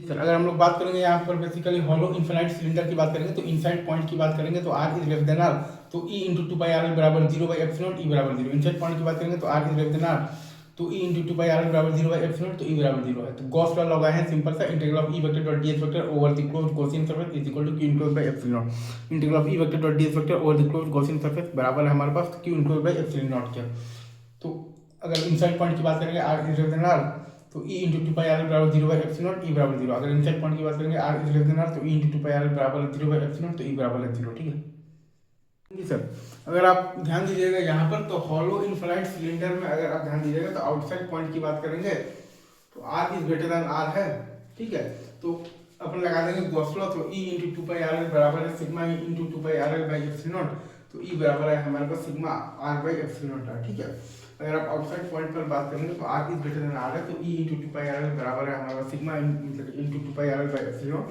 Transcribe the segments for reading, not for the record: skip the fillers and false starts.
Sir अगर हम लोग बात करेंगे यहाँ पर बेसिकली हॉलो इन्फिनाइट सिलेंडर की बात करेंगे तो इनसाइड पॉइंट की बात करेंगे तो R is less than R, तो E into two pi R L बराबर 0/एप्सिलॉन ई बराबर 0। इनसाइड पॉइंट की बात करेंगे तो R is less than R, तो E into two pi R L बराबर 0/एप्सिलॉन, तो ई बराबर 0 है। तो गॉस लॉ लगाए हैं सिंपल सा, integral of E vector dot D S vector over the closed Gaussian surface is equal to Q enclosed by epsilon. Integral of E vector dot D S vector over the closed Gaussian surface बराबर है हमारे पास Q enclosed by epsilon naught क्या। तो अगर inside point की बात करेंगे R is less than R, तो E into two pi R L बराबर 0/एप्सिलॉन ई बराबर 0। अगर इनसाइड पॉइंट की बात करेंगे R is less than R, तो E into two pi R L बराबर 0/एप्सिलॉन, तो ई बराबर 0। ठीक है जी सर। अगर आप ध्यान दीजिएगा यहाँ पर, तो हॉलो इनफिनाइट सिलेंडर में अगर आप ध्यान दीजिएगा तो आउटसाइड पॉइंट की बात करेंगे तो R is greater than R है। ठीक है, तो अपन लगा देंगे गॉस लॉ, तो E into two pi R L बराबर है sigma E into two pi R L by epsilon, तो ई बराबर है हमारे पास सिग्मा आर बाई एप्सिलॉन। ठीक है, अगर आप आउटसाइड पॉइंट पर बात करेंगे तो R is greater than R है, तो E into two pi R L बराबर है हमारे पास sigma into two pi R L by epsilon,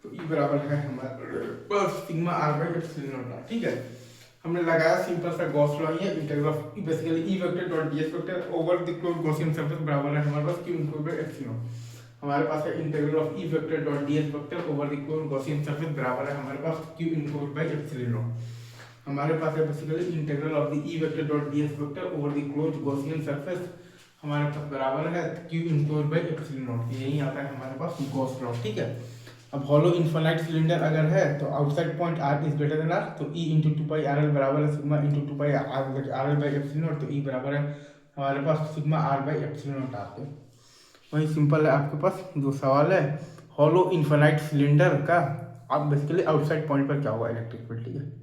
तो ई बराबर है हमारे पास सिग्मा आर बाई एप्सिलॉन। ठीक है, हमने लगाया सिंपल सा गॉस लॉ, ये integral of basically E vector dot D S vector over the closed Gaussian surface बराबर है हमारे पास क्यू इनक्लूड बाय एप्सिलॉन। हमारे पास है integral of E vector dot D S vector over the closed Gaussian surface बराबर है हमारे पास क्यू इनक्लूड बाय एप्सिलॉन। हमारे पास है basically integral of the E vector dot D S vector over the closed Gaussian surface हमारे पास बराबर है Q include by epsilon. यही आता है हमारे पास गॉस लॉ। ठीक है, अब हॉलो इनफिनाइट सिलेंडर अगर है तो outside point R is greater than R, तो E into two pi R L बराबर है sigma into two pi R L by epsilon, तो ई बराबर है हमारे पास सिग्मा आर बाई एप्सिलॉन आते हैं। वही सिंपल है आपके पास जो सवाल है हॉलो इनफिनाइट सिलेंडर का, आप बेसिकली आउटसाइड पॉइंट पर क्या होगा इलेक्ट्रिक फील्ड। ठीक है।